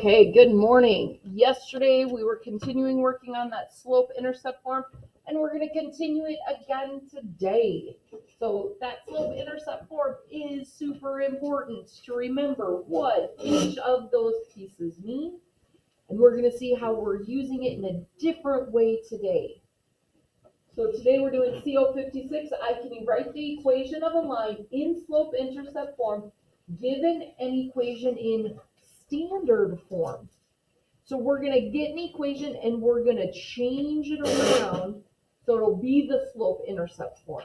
Okay, good morning. Yesterday we were continuing working on that slope-intercept form, and we're going to continue it again today. So that slope-intercept form is super important to remember what each of those pieces mean, and we're going to see how we're using it in a different way today. So today we're doing CO56. I can write the equation of a line in slope-intercept form given an equation in standard form. So we're going to get an equation and we're going to change it around so it'll be the slope-intercept form.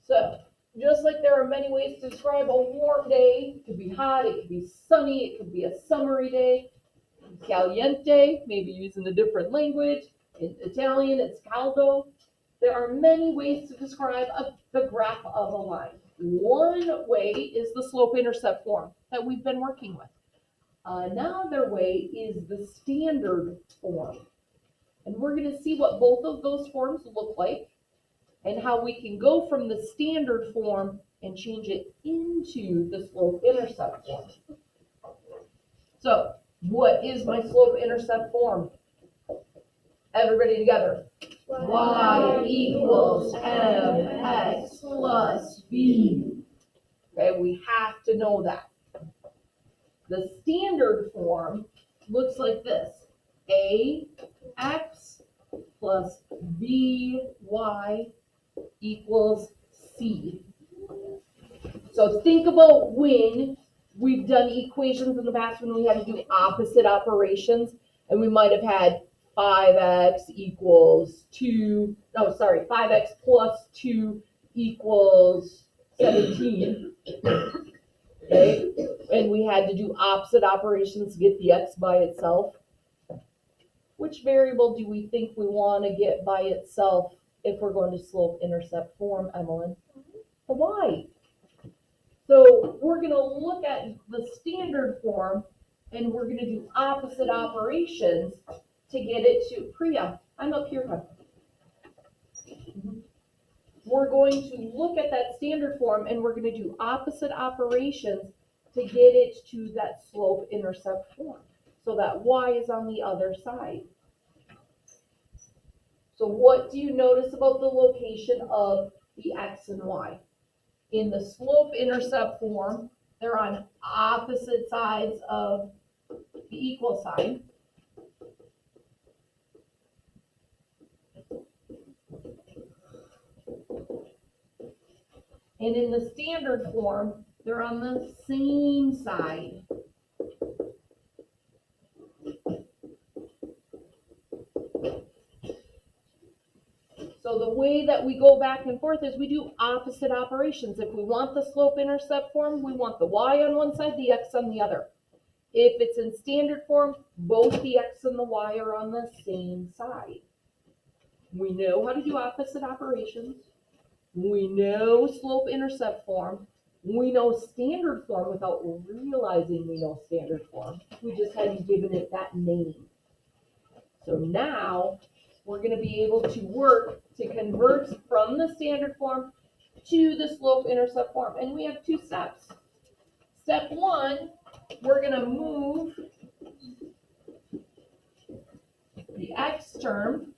So just like there are many ways to describe a warm day, it could be hot, it could be sunny, it could be a summery day, caliente, maybe using a different language. In Italian, it's caldo. There are many ways to describe the graph of a line. One way is the slope-intercept form that we've been working with. Another way is the standard form. And we're going to see what both of those forms look like and how we can go from the standard form and change it into the slope-intercept form. So, what is my slope-intercept form? Everybody together. Y equals mx plus b. Okay, we have to know that. The standard form looks like this. Ax plus by equals c. So think about when we've done equations in the past when we had to do opposite operations, and we might have had 5x equals 2, 5x plus 2 equals 17. Okay, and we had to do opposite operations to get the x by itself. Which variable do we think we want to get by itself if we're going to slope-intercept form, Emmeline? The y. So we're going to look at the standard form, and we're going to do opposite operations to get it to Priya. I'm up here, huh? We're going to look at that standard form and we're going to do opposite operations to get it to that slope-intercept form. So that y is on the other side. So what do you notice about the location of the x and y? In the slope-intercept form, they're on opposite sides of the equal sign. And in the standard form, they're on the same side. So the way that we go back and forth is we do opposite operations. If we want the slope-intercept form, we want the y on one side, the x on the other. If it's in standard form, both the x and the y are on the same side. We know how to do opposite operations. We know slope-intercept form. We know standard form without realizing we know standard form. We just hadn't given it that name. So now we're going to be able to work to convert from the standard form to the slope-intercept form. And we have two steps. Step one, we're going to move the x term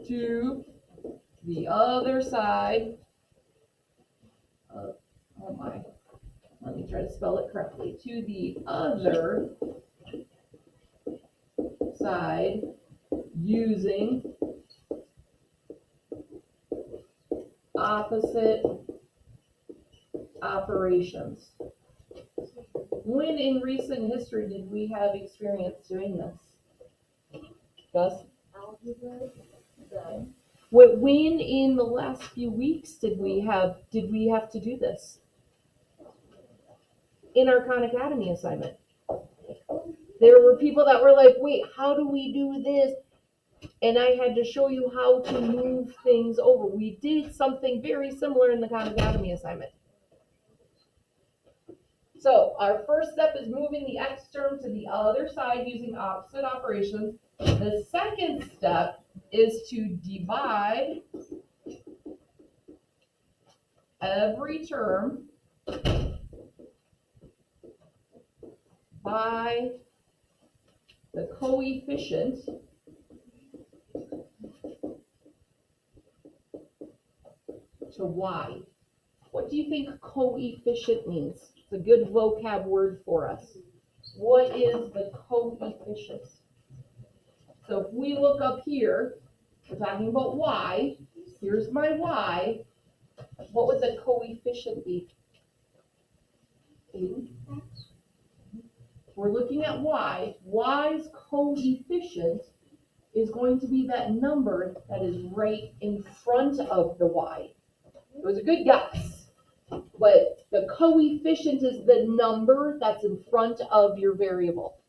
to the other side of, let me try to spell it correctly, to the other side using opposite operations. When in recent history did we have experience doing this? Gus? Algebra. When in the last few weeks did we have to do this? In our Khan Academy assignment. There were people that were like, wait, how do we do this? And I had to show you how to move things over. We did something very similar in the Khan Academy assignment. So our first step is moving the x term to the other side using opposite operations. The second step is to divide every term by the coefficient to y. What do you think coefficient means? It's a good vocab word for us. What is the coefficient? So if we look up here, we're talking about y. Here's my y. What would the coefficient be? We're looking at y. Y's coefficient is going to be that number that is right in front of the y. It was a good guess, but the coefficient is the number that's in front of your variable.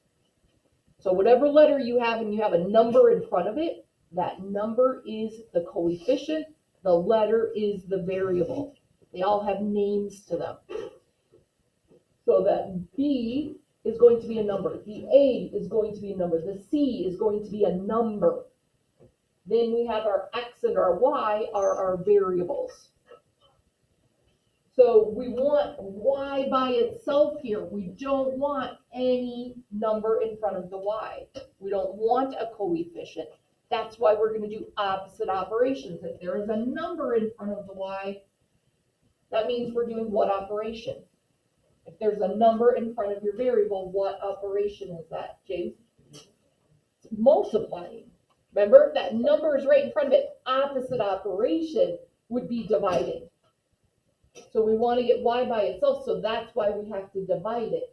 So whatever letter you have and you have a number in front of it, that number is the coefficient, the letter is the variable. They all have names to them. So that B is going to be a number, the A is going to be a number, the C is going to be a number. Then we have our X and our Y are our variables. So we want y by itself here. We don't want any number in front of the y. We don't want a coefficient. That's why we're going to do opposite operations. If there is a number in front of the y, that means we're doing what operation? If there's a number in front of your variable, what operation is that, James? It's multiplying. Remember, if that number is right in front of it, opposite operation would be dividing. So we want to get y by itself, so that's why we have to divide it.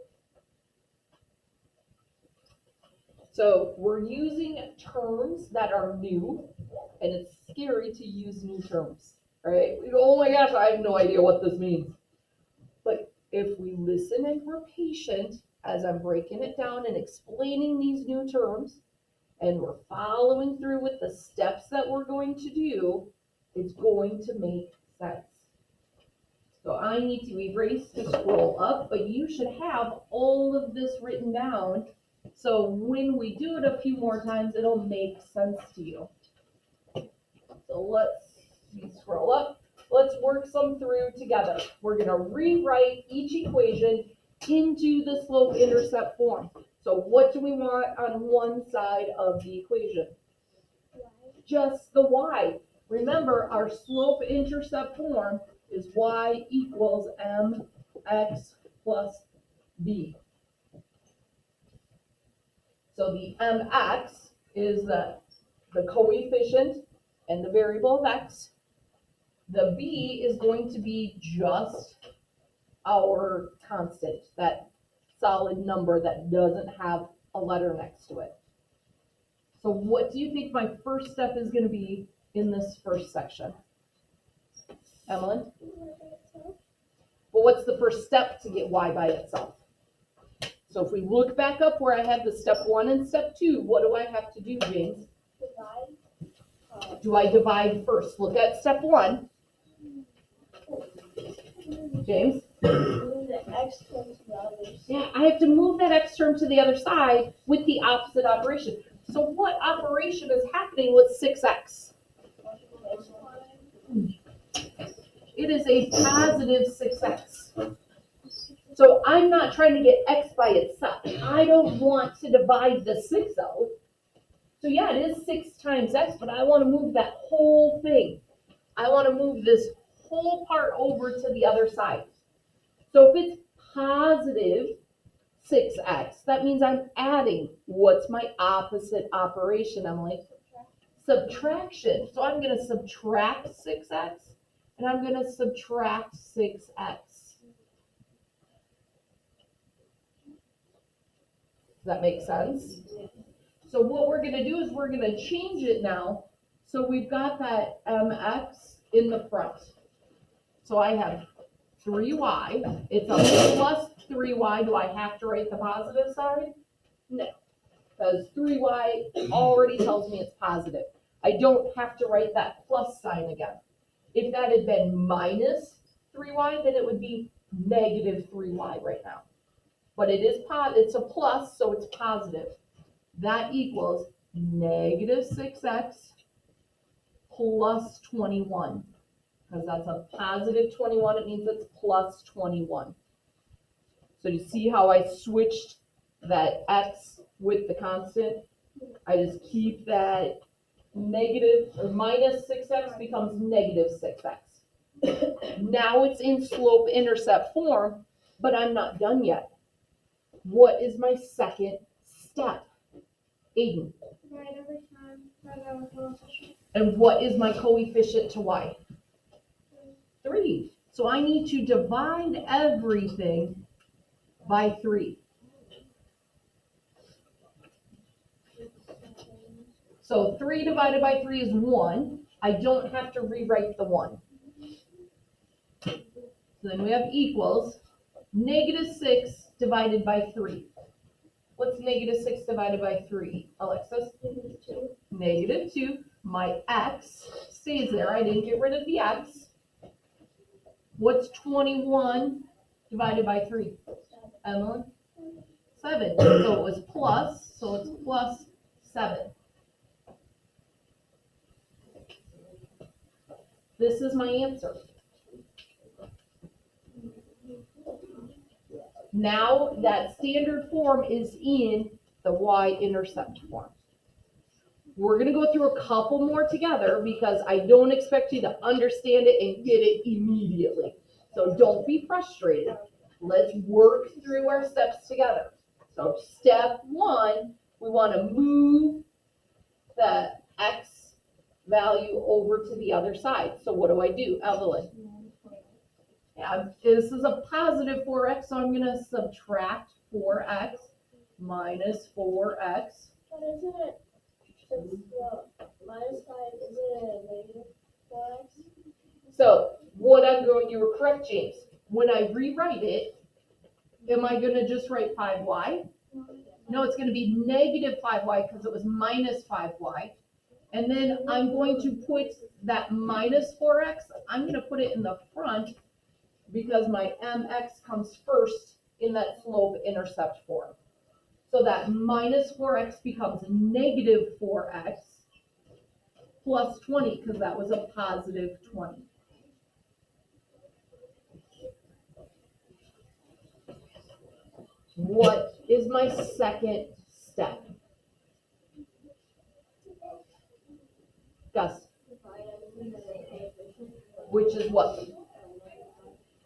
So we're using terms that are new, and it's scary to use new terms, right? Oh my gosh, I have no idea what this means. But if we listen and we're patient as I'm breaking it down and explaining these new terms, and we're following through with the steps that we're going to do, it's going to make sense. So I need to erase to scroll up, but you should have all of this written down. So when we do it a few more times, it'll make sense to you. So let's scroll up. Let's work some through together. We're going to rewrite each equation into the slope-intercept form. So what do we want on one side of the equation? Just the y. Remember, our slope-intercept form is y equals mx plus b. So the mx is the coefficient and the variable of x. The b is going to be just our constant, that solid number that doesn't have a letter next to it. So what do you think my first step is going to be in this first section? Emily? Well, what's the first step to get y by itself? So if we look back up where I had the step 1 and step 2, what do I have to do, James? Divide. Do I divide first? Look at step 1. James? Move the x term to the other side. Yeah, I have to move that x term to the other side with the opposite operation. So what operation is happening with 6x? It is a positive 6x. So I'm not trying to get x by itself. I don't want to divide the 6 out. So yeah, it is 6 times x, but I want to move that whole thing. I want to move this whole part over to the other side. So if it's positive 6x, that means I'm adding. What's my opposite operation, Emily? Subtraction. So I'm going to subtract 6x, and I'm going to subtract 6x. Does that make sense? So what we're going to do is we're going to change it now. So we've got that mx in the front. So I have 3y. It's a plus 3y. Do I have to write the positive side? No. Because 3y already tells me it's positive. I don't have to write that plus sign again. If that had been minus 3y, then it would be negative 3y right now. But it is it's a plus, so it's positive. That equals negative 6x plus 21. Because that's a positive 21, it means it's plus 21. So you see how I switched that x with the constant, I just keep that negative or minus 6x becomes negative 6x. Now it's in slope-intercept form, but I'm not done yet. What is my second step? Aiden. Divide every time by our coefficient. And what is my coefficient to y? 3. So I need to divide everything by 3. So 3 divided by 3 is 1. I don't have to rewrite the 1. So then we have equals negative 6 divided by 3. What's negative 6 divided by 3, Alexis? -2. Negative 2. My x stays there. I didn't get rid of the x. What's 21 divided by 3? Emily? 7. So it was plus, so it's plus 7. This is my answer. Now that standard form is in the y-intercept form. We're going to go through a couple more together because I don't expect you to understand it and get it immediately. So don't be frustrated. Let's work through our steps together. So step 1, we want to move the x value over to the other side. So what do? Evelyn? Yeah, this is a positive 4x, so I'm going to subtract 4x minus 4x. But isn't it, since the -5, isn't it a negative 4x? So you were correct, James. When I rewrite it, am I going to just write 5y? No, it's going to be negative 5y because it was minus 5y. And then I'm going to put that minus 4x, I'm going to put it in the front because my mx comes first in that slope-intercept form. So that minus 4x becomes negative 4x plus 20 because that was a positive 20. What is my second step? Gus? Which is what?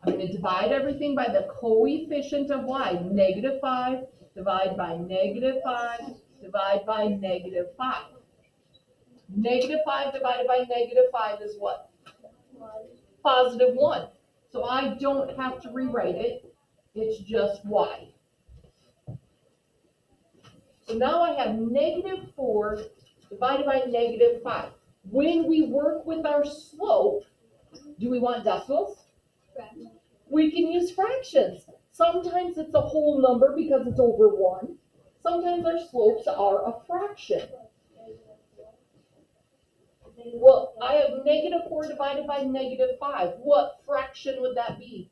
I'm going to divide everything by the coefficient of y. Negative 5, divide by negative 5, divide by negative 5. Negative 5 divided by negative 5 is what? Positive 1. So I don't have to rewrite it. It's just y. So now I have negative 4 divided by negative 5. When we work with our slope, do we want decimals? We can use fractions. Sometimes it's a whole number because it's over 1. Sometimes our slopes are a fraction. Well, I have negative 4 divided by negative 5. What fraction would that be?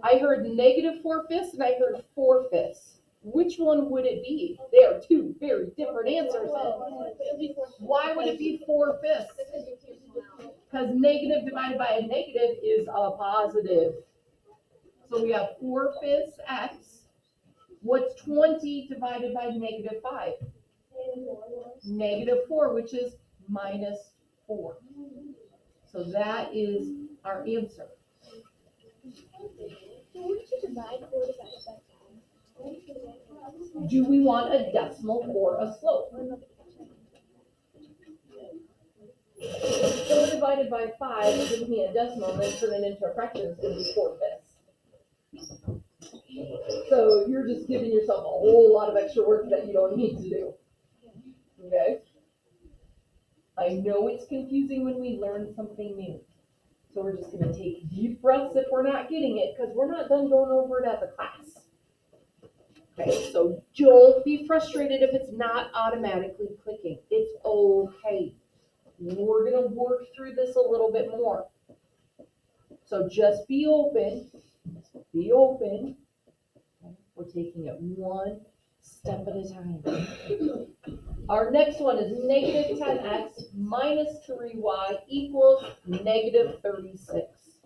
I heard negative 4/5 and I heard 4/5. Which one would it be? They are two very different answers. Why would it be 4/5? Because negative divided by a negative is a positive. So we have 4/5 x. What's 20 divided by negative 5? Negative 4, which is minus 4. So that is our answer. Wouldn't you divide 4 divided by 5? Do we want a decimal or a slope? 4 divided by 5 gives me a decimal, and then turn it into a fraction. It's going to be 4/5. So you're just giving yourself a whole lot of extra work that you don't need to do. Okay? I know it's confusing when we learn something new. So we're just going to take deep breaths if we're not getting it, because we're not done going over it as a class. Okay, so don't be frustrated if it's not automatically clicking. It's okay. We're going to work through this a little bit more. So just be open. Be open. Okay, we're taking it one step at a time. Our next one is negative 10x minus 3y equals negative 36.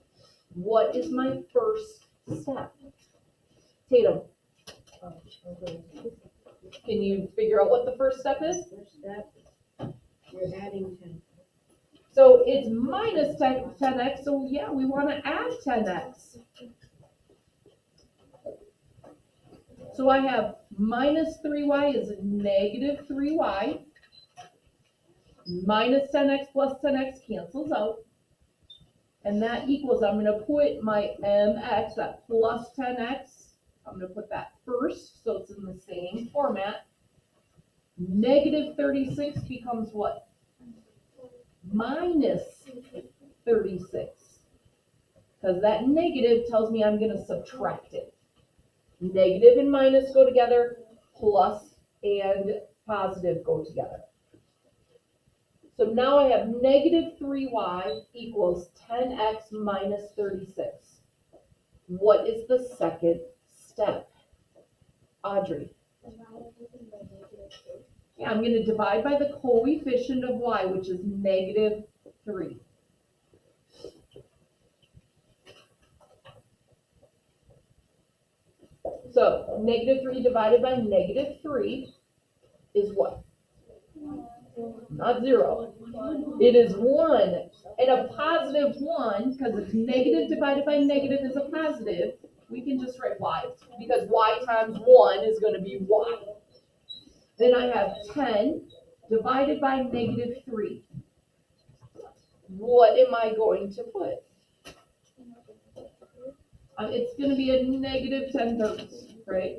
What is my first step. Tatum, can you figure out what the first step is? First step, you're adding 10. So it's minus 10x, so yeah, we want to add 10x. So I have minus 3y is negative 3y. Minus 10x plus 10x cancels out. And that equals, I'm going to put my mx, that plus 10x, I'm going to put that first, so it's in the same format. Negative 36 becomes what? Minus 36. Because that negative tells me I'm going to subtract it. Negative and minus go together, plus and positive go together. So now I have negative 3y equals 10x minus 36. What is the second step? Audrey? Yeah, I'm going to divide by the coefficient of y, which is negative 3. So negative 3 divided by negative 3 is what? Not 0. It is 1. And a positive 1, because it's negative divided by negative is a positive, we can just write y, because y times 1 is going to be y. Then I have 10 divided by negative 3. What am I going to put? It's going to be a negative 10/3, right?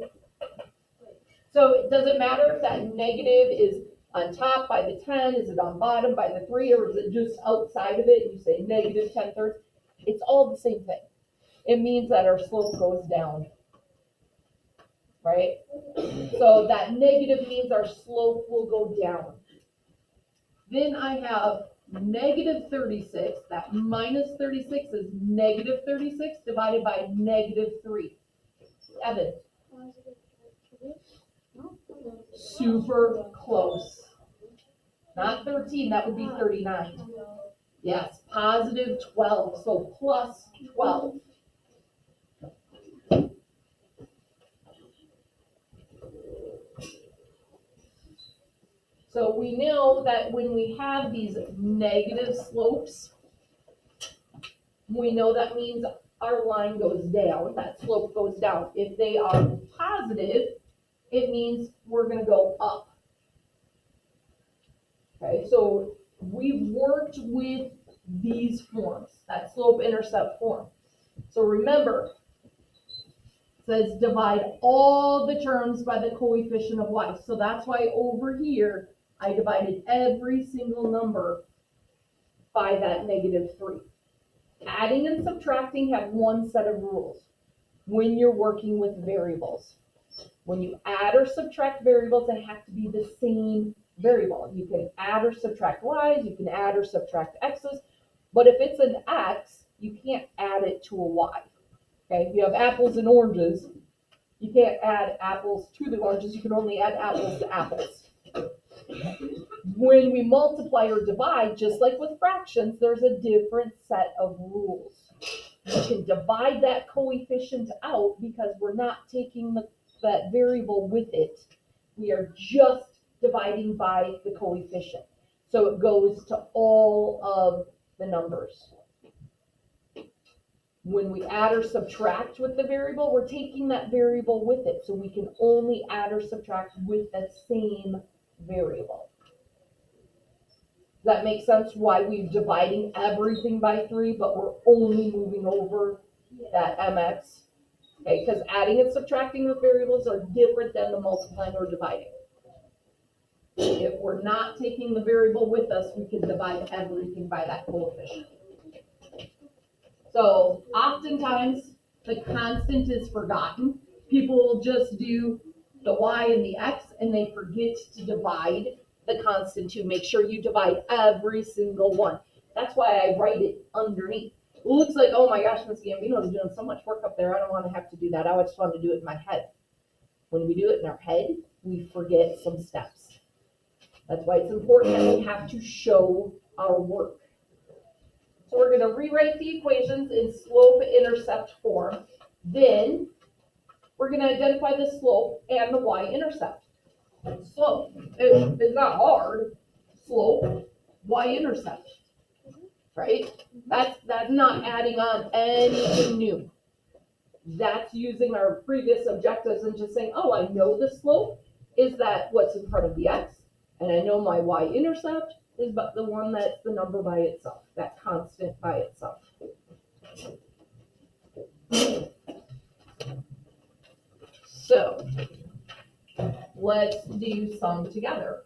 So it doesn't matter if that negative is on top by the 10, is it on bottom by the 3, or is it just outside of it and you say negative 10/3? It's all the same thing. It means that our slope goes down, right? So that negative means our slope will go down. Then I have negative 36, that minus 36 is negative 36 divided by negative 3. Evan? Super close. Not 13, that would be 39. Yes, positive 12, so plus 12. So we know that when we have these negative slopes, we know that means our line goes down, that slope goes down. If they are positive, it means we're going to go up. Okay, so we've worked with these forms, that slope-intercept form. So remember, it says divide all the terms by the coefficient of y. So that's why over here, I divided every single number by that negative 3. Adding and subtracting have one set of rules when you're working with variables. When you add or subtract variables, they have to be the same variable. You can add or subtract y's, you can add or subtract x's, but if it's an x, you can't add it to a y. Okay, if you have apples and oranges, you can't add apples to the oranges, you can only add apples to apples. When we multiply or divide, just like with fractions, there's a different set of rules. You can divide that coefficient out because we're not taking that variable with it. We are just dividing by the coefficient. So it goes to all of the numbers. When we add or subtract with the variable, we're taking that variable with it. So we can only add or subtract with that same variable. Does that make sense? Why we're dividing everything by 3, but we're only moving over that mx? Okay, because adding and subtracting with variables are different than the multiplying or dividing. If we're not taking the variable with us, we can divide everything by that coefficient. So oftentimes the constant is forgotten. People will just do the y and the x and they forget to divide the constant too. Make sure you divide every single one. That's why I write it underneath. It looks like, oh my gosh, Ms. Gambino is doing so much work up there. I don't want to have to do that. I just want to do it in my head. When we do it in our head, we forget some steps. That's why it's important that we have to show our work. So we're going to rewrite the equations in slope-intercept form. Then we're gonna identify the slope and the y-intercept. Slope, it's not hard. Slope, y-intercept, right? That's not adding on anything new. That's using our previous objectives and just saying, oh, I know the slope is that what's in front of the x, and I know my y-intercept is but the one that's the number by itself, that constant by itself. So let's do sum together.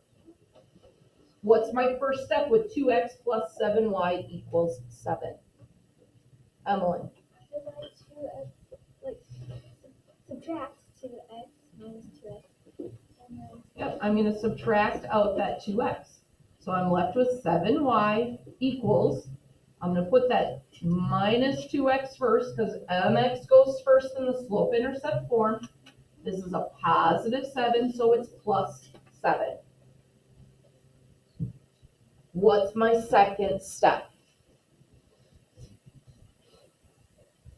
What's my first step with 2x plus 7y equals 7? Emily. Divide 2x, like, subtract 2x minus 2x. And then Yep, I'm gonna subtract out that 2x. So I'm left with 7y equals, I'm gonna put that minus 2x first, because mx goes first in the slope-intercept form. This is a positive 7, so it's plus 7. What's my second step?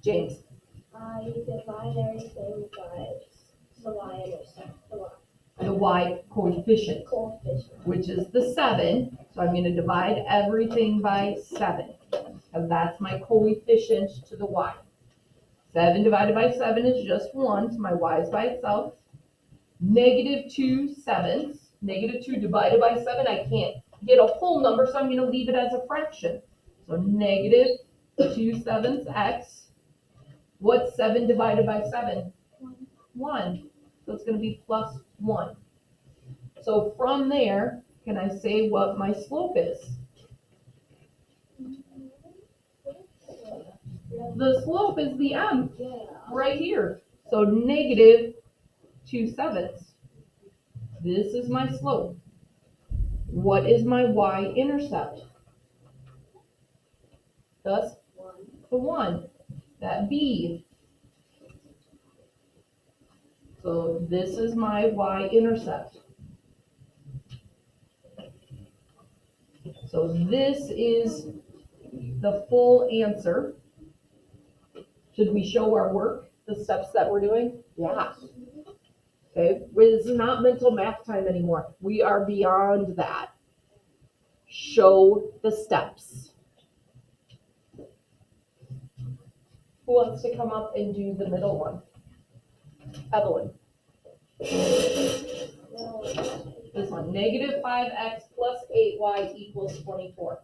James. you divide everything by the y-intercept, The y coefficient, coefficient. which is the 7. So I'm going to divide everything by 7, because that's my coefficient to the y. 7 divided by 7 is just 1, so my y is by itself. Negative 2 sevenths. Negative 2 divided by 7, I can't get a whole number, so I'm going to leave it as a fraction. So negative 2 sevenths x. What's 7 divided by 7? 1. So it's going to be plus 1. So from there, can I say what my slope is? The slope is the m right here. So negative 2 sevenths. This is my slope. What is my y-intercept? Thus, the 1. That b. So this is my y-intercept. So this is the full answer. Should we show our work, the steps that we're doing? Yeah. Okay, this is not mental math time anymore. We are beyond that. Show the steps. Who wants to come up and do the middle one? Evelyn. This one, negative 5x plus 8y equals 24.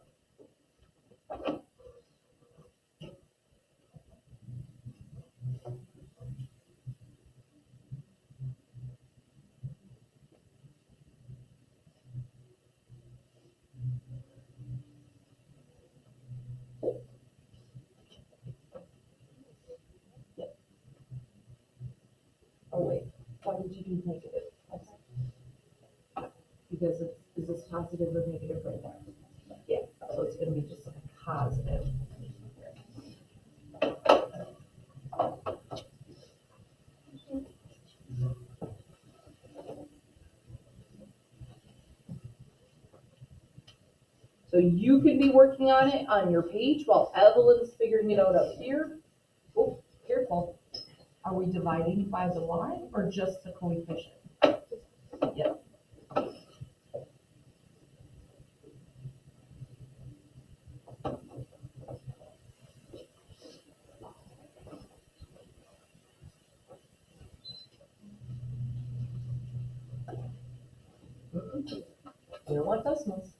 Oh wait, why did you do negative? Because is this positive or negative right there? Yeah, so it's gonna be just like a positive. So you could be working on it on your page while Evelyn's figuring it out up here. Oh, careful. Are we dividing by the y or just the coefficient? Yep. We don't want decimals.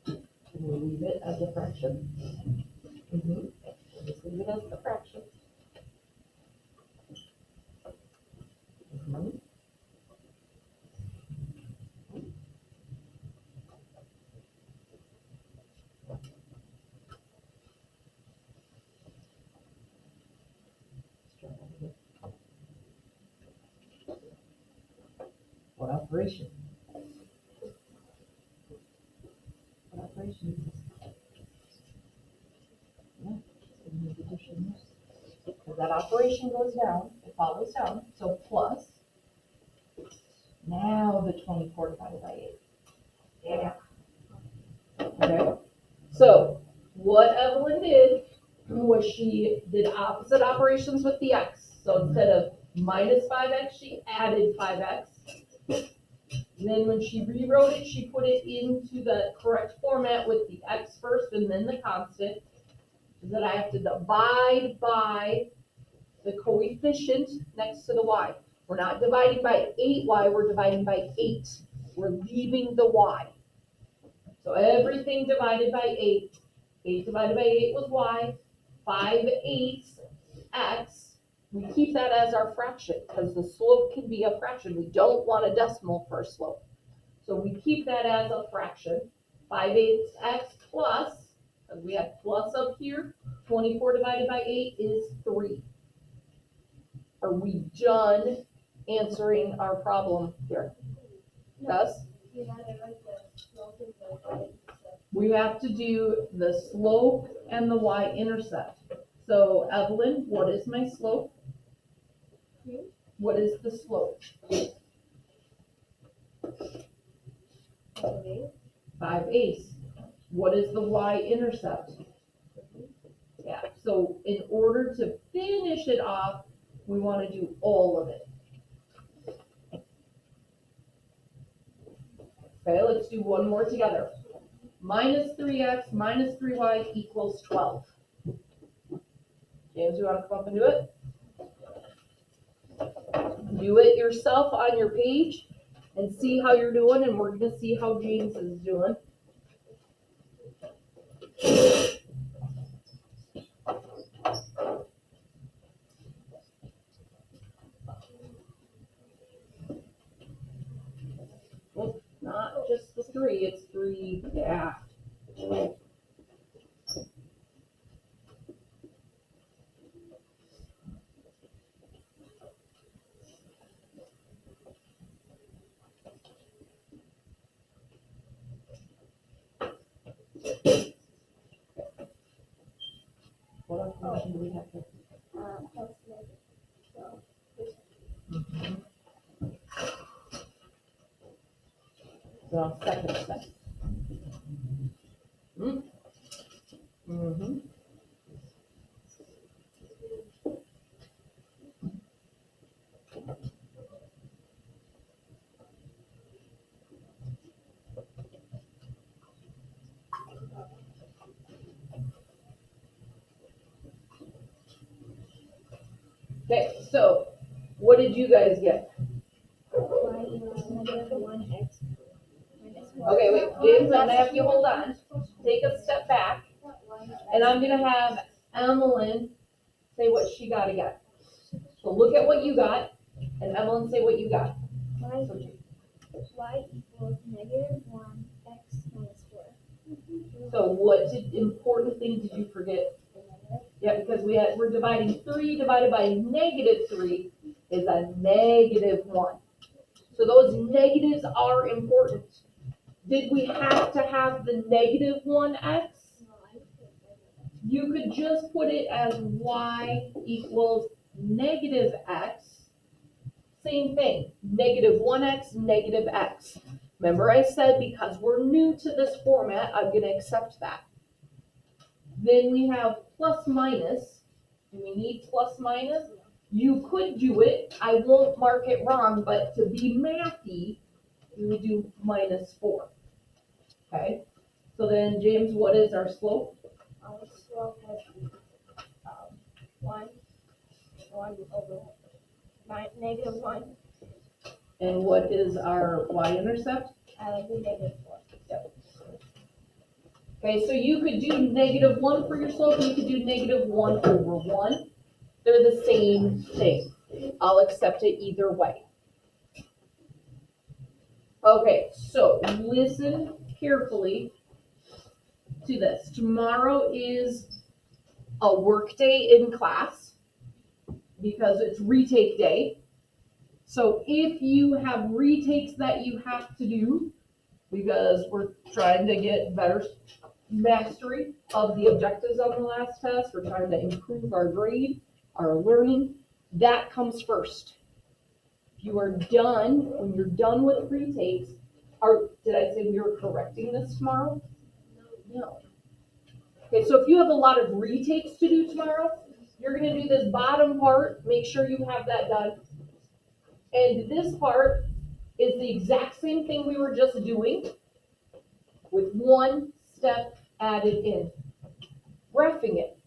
Can we leave it as a fraction? Just leave it as a fraction. What operation? What operation is this? Yeah, because that operation goes down, it follows down, so plus. Now the 24 divided by 8. Yeah. Okay. So what Evelyn did was she did opposite operations with the x. So instead of minus 5x, she added 5x. Then when she rewrote it, she put it into the correct format with the x first and then the constant. So that I have to divide by the coefficient next to the y. We're not dividing by 8y, we're dividing by 8. We're leaving the y. So everything divided by 8. 8 divided by 8 was y. 5/8 x. We keep that as our fraction because the slope can be a fraction. We don't want a decimal for a slope. So we keep that as a fraction. 5/8 x plus, because we have plus up here, 24 divided by 8 is 3. Are we done answering our problem here? Yes? You had it like the slope and the y-intercept. We have to do the slope and the y-intercept. So Evelyn, what is my slope? What is the slope? 5/8. What is the y-intercept? Yeah, so in order to finish it off, we want to do all of it. Okay, let's do one more together. Minus 3x minus 3y equals 12. James, you want to come up and do it? Do it yourself on your page and see how you're doing, and we're going to see how James is doing. Well, not just the 3, it's 3, yeah. What other question do we have here? Plus negative 12. So second step. Okay, so what did you guys get? Y equals negative 1x minus 1. Okay, wait, James, I'm gonna have you hold on. Take a step back, and I'm gonna have Emmeline say what she got again. So look at what you got, and Emmeline say what you got. Y equals negative 1x minus 4. So what important thing did you forget? Yeah, because we're dividing 3 divided by negative 3 is a negative 1. So those negatives are important. Did we have to have the negative 1x? You could just put it as y equals negative x. Same thing, negative 1x, negative x. Remember I said because we're new to this format, I'm going to accept that. Then we have plus minus. Do we need plus minus? You could do it. I won't mark it wrong, but to be mathy, you would do minus 4. Okay? So then, James, what is our slope? Our slope has 1 over negative 1. And what is our y-intercept? The negative 4. Okay, so you could do negative 1 for your slope, you could do negative 1 over 1. They're the same thing. I'll accept it either way. Okay, so listen carefully to this. Tomorrow is a work day in class because it's retake day. So if you have retakes that you have to do, because we're trying to get better mastery of the objectives on the last test, we're trying to improve our grade, our learning, that comes first. If you are done, when you're done with retakes, did I say we were correcting this tomorrow? No. Okay, so if you have a lot of retakes to do tomorrow, you're gonna do this bottom part, make sure you have that done. And this part is the exact same thing we were just doing with one step added in. Graphing it.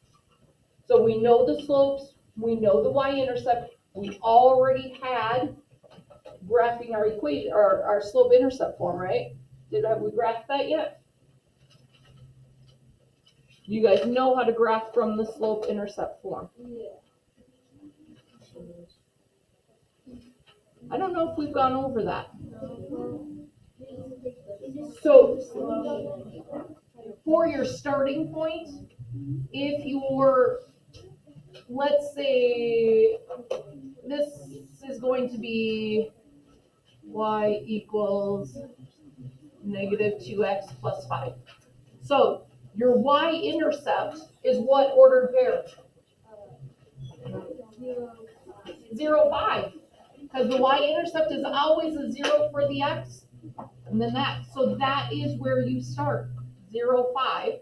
So we know the slopes, we know the y-intercept, we already had graphing our equation, our slope-intercept form, right? Have we graphed that yet? You guys know how to graph from the slope-intercept form. Yeah. I don't know if we've gone over that. So. For your starting point, if you're, let's say, this is going to be y equals negative 2x plus 5. So your y-intercept is what ordered pair? 0, 5. Because the y-intercept is always a 0 for the x, and then that. So that is where you start, 0, 5.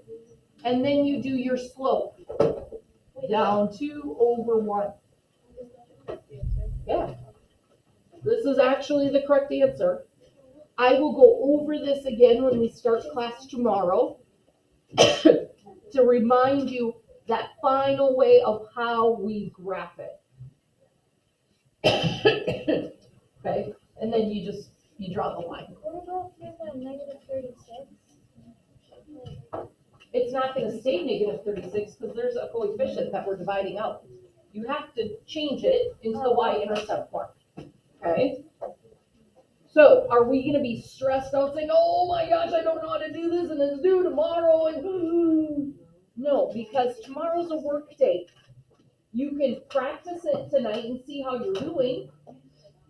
And then you do your slope, down 2 over 1. Yeah. This is actually the correct answer. I will go over this again when we start class tomorrow to remind you that final way of how we graph it. Okay, and then you draw the line. What about here the negative 36? It's not going to stay negative 36 because there's a coefficient that we're dividing out. You have to change it into the y-intercept form. Okay? So are we going to be stressed out saying, oh my gosh, I don't know how to do this and it's due tomorrow? And no, because tomorrow's a work day. You can practice it tonight and see how you're doing.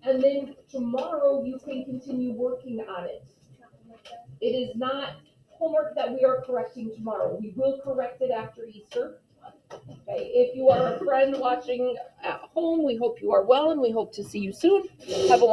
And then tomorrow you can continue working on it. It is not homework that we are correcting tomorrow. We will correct it after Easter. Okay, if you are a friend watching at home, we hope you are well and we hope to see you soon. Have a wonderful